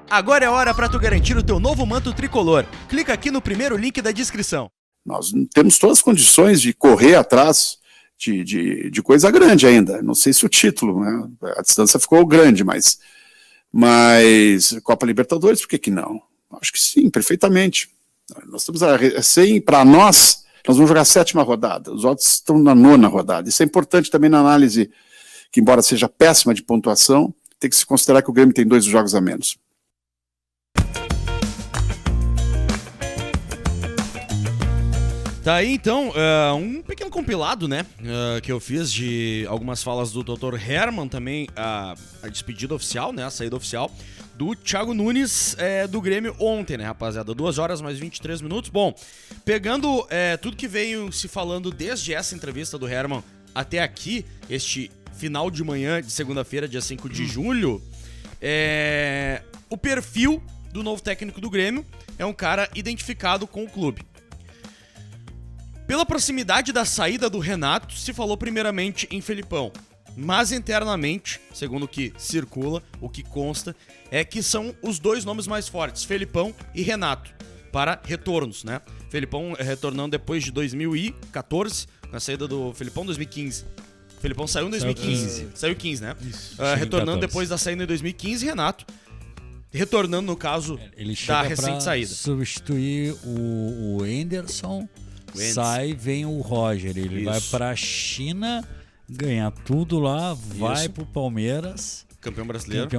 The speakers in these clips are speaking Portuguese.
Agora é hora para tu garantir o teu novo manto tricolor. Clica aqui no primeiro link da descrição. Nós temos todas as condições de correr atrás de coisa grande ainda. Não sei se o título, né? A distância ficou grande, mas Copa Libertadores, por que não? Acho que sim, perfeitamente. Nós estamos para nós vamos jogar a 7ª rodada, os outros estão na 9ª rodada. Isso é importante também na análise, que embora seja péssima de pontuação, tem que se considerar que o Grêmio tem 2 jogos a menos. Tá aí então, um pequeno compilado, né, que eu fiz de algumas falas do Dr. Hermann, também a despedida oficial, né, a saída oficial do Thiago Nunes do Grêmio ontem, né, rapaziada, 2 horas mais 23 minutos. Bom, pegando tudo que veio se falando desde essa entrevista do Hermann até aqui, este final de manhã de segunda-feira, dia 5 de julho, o perfil do novo técnico do Grêmio é um cara identificado com o clube. Pela proximidade da saída do Renato, se falou primeiramente em Felipão, mas internamente, segundo o que circula, o que consta, é que são os 2 nomes mais fortes, Felipão e Renato, para retornos, né? Felipão retornando depois de 2014, com a saída do Felipão, 2015. Felipão saiu em 2015, saiu 15, né? Isso, retornando depois da saída em 2015, Renato retornando no caso da recente saída. Substituir o Anderson. Sai, vem o Roger, ele vai pra China, ganha tudo lá, vai pro Palmeiras. Campeão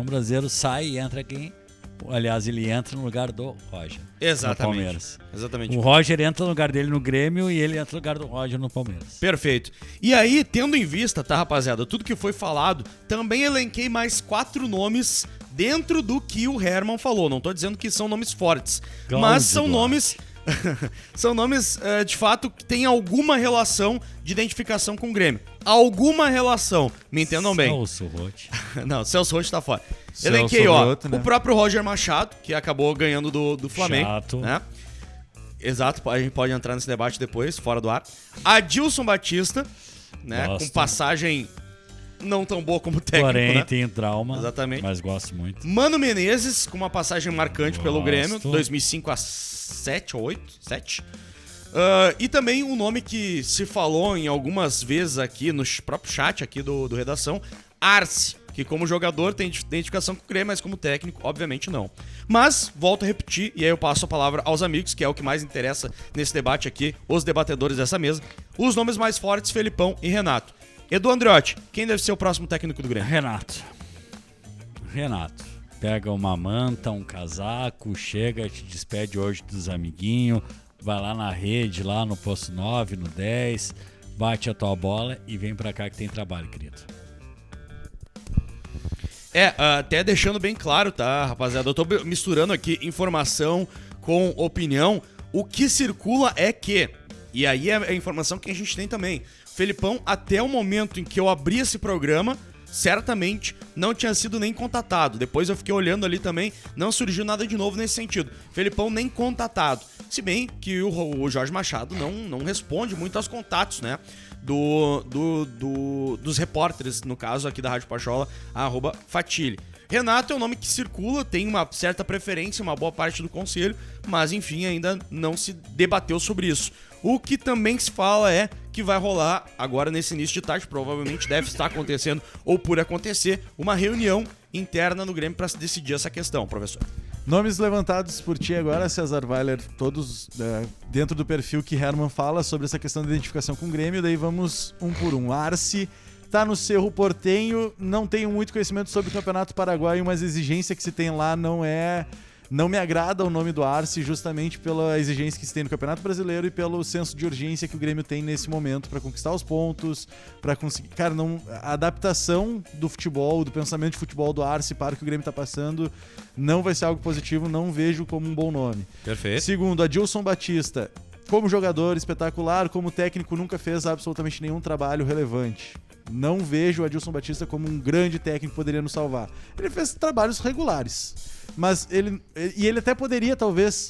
brasileiro, sai e entra quem? Aliás, ele entra no lugar do Roger. Exatamente. No Palmeiras. Exatamente. O Roger entra no lugar dele no Grêmio e ele entra no lugar do Roger no Palmeiras. Perfeito. E aí, tendo em vista, tá, rapaziada, tudo que foi falado, também elenquei mais 4 nomes dentro do que o Hermann falou. Não tô dizendo que são nomes fortes, mas são nomes... são nomes, de fato, que têm alguma relação de identificação com o Grêmio. Alguma relação, me entendam bem. Celso Roth. Não, Celso Roth tá fora. Elenquei, né? O próprio Roger Machado, que acabou ganhando do Flamengo. Chato. Né? Exato, a gente pode entrar nesse debate depois, fora do ar. Adilson Batista, né? Com passagem não tão boa como técnico, porém, né? tem trauma. Exatamente. Mas gosto muito. Mano Menezes, com uma passagem marcante pelo Grêmio, 2005 a 7 ou 8? 7. E também um nome que se falou em algumas vezes aqui no próprio chat aqui do Redação, Arce, que como jogador tem identificação com o Grêmio, mas como técnico, obviamente não. Mas, volto a repetir, e aí eu passo a palavra aos amigos, que é o que mais interessa nesse debate aqui, os debatedores dessa mesa. Os nomes mais fortes, Felipão e Renato. Edu Andriotti, quem deve ser o próximo técnico do Grêmio? Renato. Pega uma manta, um casaco, chega, te despede hoje dos amiguinhos, vai lá na rede, lá no posto 9, no 10, bate a tua bola e vem pra cá que tem trabalho, querido. Até deixando bem claro, tá, rapaziada? Eu tô misturando aqui informação com opinião. O que circula é que, e aí é a informação que a gente tem também, Felipão, até o momento em que eu abri esse programa, certamente não tinha sido nem contatado. Depois eu fiquei olhando ali também, não surgiu nada de novo nesse sentido. Felipão nem contatado. Se bem que o Jorge Machado não responde muito aos contatos, né? Dos repórteres, no caso aqui da Rádio Pachola, @Fatile. Renato é um nome que circula, tem uma certa preferência, uma boa parte do conselho, mas enfim, ainda não se debateu sobre isso. O que também se fala é que vai rolar agora nesse início de tarde, provavelmente deve estar acontecendo ou por acontecer, uma reunião interna no Grêmio para se decidir essa questão, professor. Nomes levantados por ti agora, César Weiler, todos dentro do perfil que Hermann fala sobre essa questão de identificação com o Grêmio, daí vamos um por um. Arce tá no Cerro Porteño, não tenho muito conhecimento sobre o Campeonato Paraguaio, mas a exigência que se tem lá não me agrada o nome do Arce, justamente pela exigência que se tem no Campeonato Brasileiro e pelo senso de urgência que o Grêmio tem nesse momento para conquistar os pontos, para conseguir... Cara, a adaptação do futebol, do pensamento de futebol do Arce para o que o Grêmio tá passando não vai ser algo positivo, não vejo como um bom nome. Perfeito. Segundo, Adilson Batista, como jogador espetacular, como técnico nunca fez absolutamente nenhum trabalho relevante. Não vejo o Adilson Batista como um grande técnico que poderia nos salvar. Ele fez trabalhos regulares, mas ele até poderia talvez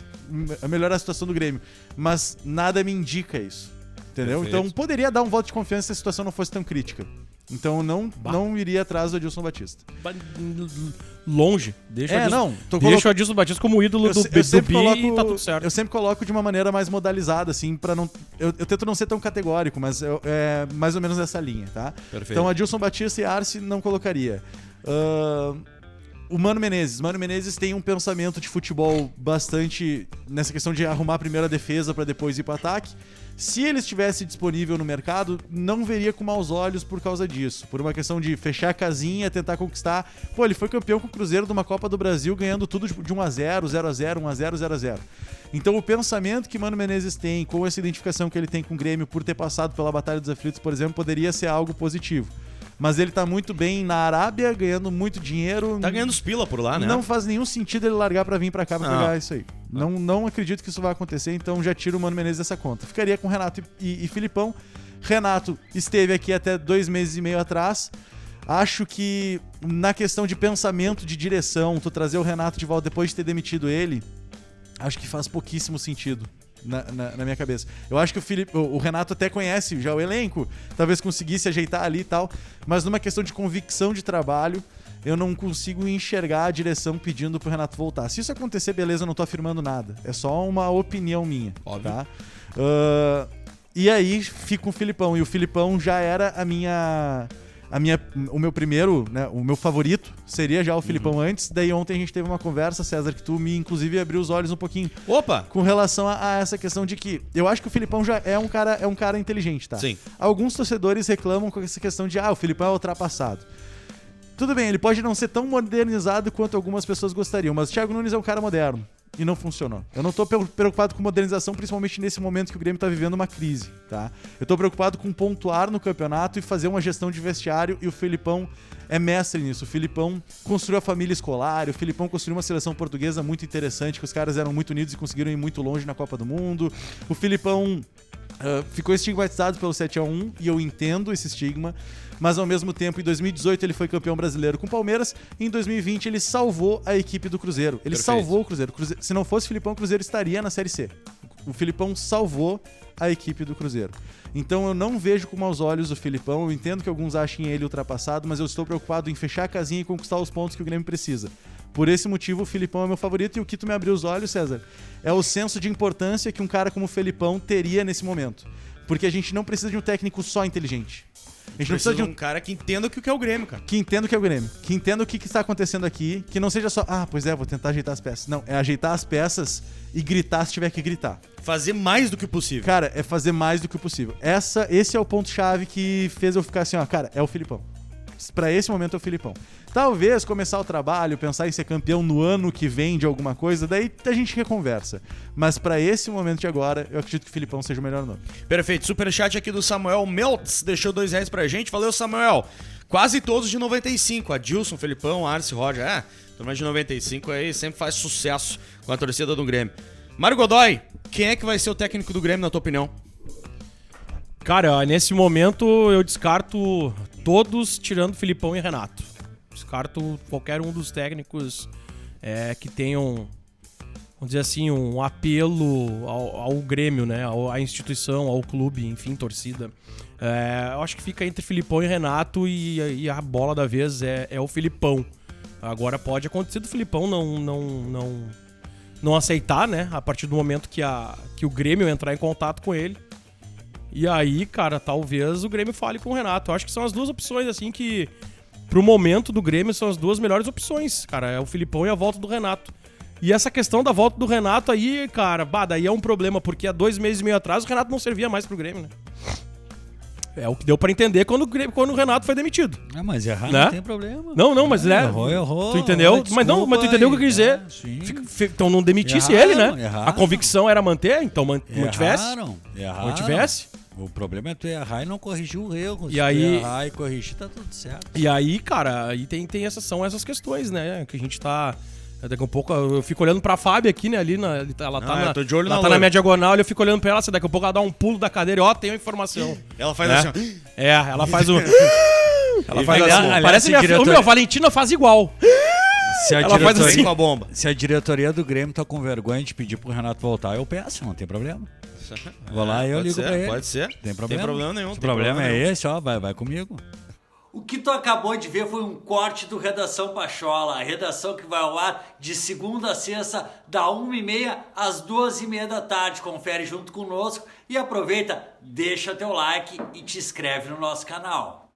melhorar a situação do Grêmio, mas nada me indica isso. Entendeu? Perfeito. Então poderia dar um voto de confiança se a situação não fosse tão crítica. Então não iria atrás do Adilson Batista. Longe. Deixa Deixa o Adilson Batista como ídolo do Bi e tá tudo certo. Eu sempre coloco de uma maneira mais modalizada, assim, pra não. Eu tento não ser tão categórico, mas é mais ou menos nessa linha, tá? Perfeito. Então, Adilson Batista e Arce não colocaria. O Mano Menezes tem um pensamento de futebol bastante nessa questão de arrumar a primeira defesa pra depois ir pro ataque. Se ele estivesse disponível no mercado, não veria com maus olhos por causa disso. Por uma questão de fechar a casinha, tentar conquistar. Pô, ele foi campeão com o Cruzeiro de uma Copa do Brasil, ganhando tudo de 1x0, 0x0, 1x0, 0x0. Então o pensamento que Mano Menezes tem, com essa identificação que ele tem com o Grêmio por ter passado pela Batalha dos Aflitos, por exemplo, poderia ser algo positivo. Mas ele tá muito bem na Arábia, ganhando muito dinheiro. Tá ganhando os pila por lá, né? Não faz nenhum sentido ele largar pra vir pra cá pra pegar isso aí. Não acredito que isso vai acontecer, então já tiro o Mano Menezes dessa conta. Ficaria com Renato e Filipão. Renato esteve aqui até 2 meses e meio atrás. Acho que na questão de pensamento, de direção, tu trazer o Renato de volta depois de ter demitido ele, acho que faz pouquíssimo sentido. Na minha cabeça. Eu acho que o Renato até conhece já o elenco, talvez conseguisse ajeitar ali e tal, mas numa questão de convicção de trabalho, eu não consigo enxergar a direção pedindo pro Renato voltar. Se isso acontecer, beleza, eu não tô afirmando nada. É só uma opinião minha. Óbvio. Tá? E aí fica com o Filipão. E o Filipão já era o meu primeiro, né, o meu favorito seria já o Filipão antes. Daí ontem a gente teve uma conversa, César, que tu me inclusive abriu os olhos um pouquinho. Opa! Com relação a essa questão de que eu acho que o Filipão já é um cara inteligente, tá? Sim. Alguns torcedores reclamam com essa questão de o Filipão é ultrapassado. Tudo bem, ele pode não ser tão modernizado quanto algumas pessoas gostariam, mas o Thiago Nunes é um cara moderno. E não funcionou. Eu não tô preocupado com modernização, principalmente nesse momento que o Grêmio tá vivendo uma crise, tá? Eu tô preocupado com pontuar no campeonato e fazer uma gestão de vestiário, e o Filipão é mestre nisso. O Filipão construiu a família escolar, o Filipão construiu uma seleção portuguesa muito interessante, que os caras eram muito unidos e conseguiram ir muito longe na Copa do Mundo. O Filipão ficou estigmatizado pelo 7-1, e eu entendo esse estigma, mas ao mesmo tempo, em 2018 ele foi campeão brasileiro com o Palmeiras, e em 2020 ele salvou a equipe do Cruzeiro. Ele salvou o Cruzeiro. Se não fosse o Filipão, o Cruzeiro estaria na Série C. O Filipão salvou a equipe do Cruzeiro. Então eu não vejo com maus olhos o Filipão, eu entendo que alguns achem ele ultrapassado, mas eu estou preocupado em fechar a casinha e conquistar os pontos que o Grêmio precisa. Por esse motivo, o Filipão é meu favorito, e o que tu me abriu os olhos, César, é o senso de importância que um cara como o Filipão teria nesse momento. Porque a gente não precisa de um técnico só inteligente. A gente não precisa de um cara que entenda o que é o Grêmio, cara. Que entenda o que é o Grêmio. Que entenda o que está acontecendo aqui. Que não seja só, pois é, vou tentar ajeitar as peças. Não, é ajeitar as peças e gritar se tiver que gritar. Fazer mais do que o possível. Cara, é fazer mais do que o possível. Esse é o ponto-chave que fez eu ficar assim, cara, é o Filipão. Pra esse momento é o Filipão. Talvez começar o trabalho, pensar em ser campeão no ano que vem de alguma coisa, daí a gente reconversa. Mas pra esse momento de agora, eu acredito que o Filipão seja o melhor nome. Perfeito. Superchat aqui do Samuel Meltz deixou R$2 pra gente. Valeu, Samuel. Quase todos de 95. Adilson, Felipão, Arce, Roger. Turma de 95 aí sempre faz sucesso com a torcida do Grêmio. Mário Godoy, quem é que vai ser o técnico do Grêmio, na tua opinião? Cara, nesse momento eu descarto todos, tirando Filipão e Renato. Descarto qualquer um dos técnicos que tenham, vamos dizer assim, um apelo ao Grêmio, né? À instituição, ao clube, enfim, torcida. Eu acho que fica entre Filipão e Renato, e a bola da vez é o Filipão. Agora pode acontecer do Filipão não aceitar, né? A partir do momento que o Grêmio entrar em contato com ele. E aí, cara, talvez o Grêmio fale com o Renato. Eu acho que são as duas opções, assim, que pro momento do Grêmio são as duas melhores opções, cara. É o Filipão e a volta do Renato. E essa questão da volta do Renato aí, cara, daí é um problema, porque há 2 meses e meio atrás o Renato não servia mais pro Grêmio, né? É o que deu pra entender quando o Renato foi demitido. Mas errar né? Não tem problema. Não, mas Errou. Tu entendeu? Desculpa, Mas tu entendeu o que eu quis dizer. Então não demitisse ele, né? Erraram. A convicção era manter, então mantivesse. Erraram. Mantivesse. O problema é tu errar e não corrigir o erro. E aí, tu errar e corrigir, tá tudo certo. E aí, cara, aí são essas questões, né? Que a gente tá... Daqui a pouco eu fico olhando pra Fábia aqui, né? Ali ela tá na minha diagonal, eu fico olhando pra ela, daqui a pouco ela dá um pulo da cadeira e tenho a informação. Ela faz assim, ó. Ela faz o... ela faz aliás, assim. Parece minha filha. A Valentina faz igual. Ela faz assim com a bomba. Se a diretoria do Grêmio tá com vergonha de pedir pro Renato voltar, eu peço, não tem problema. Vou lá e eu Pode ligo ser, pra ele. Pode ser. Tem problema. Tem problema nenhum. O tem problema é nenhum. esse, ó, vai comigo. O que tu acabou de ver foi um corte do Redação Pachola, a redação que vai ao ar de segunda a sexta, da 1h30 às 2h30 da tarde. Confere junto conosco e aproveita, deixa teu like e te inscreve no nosso canal.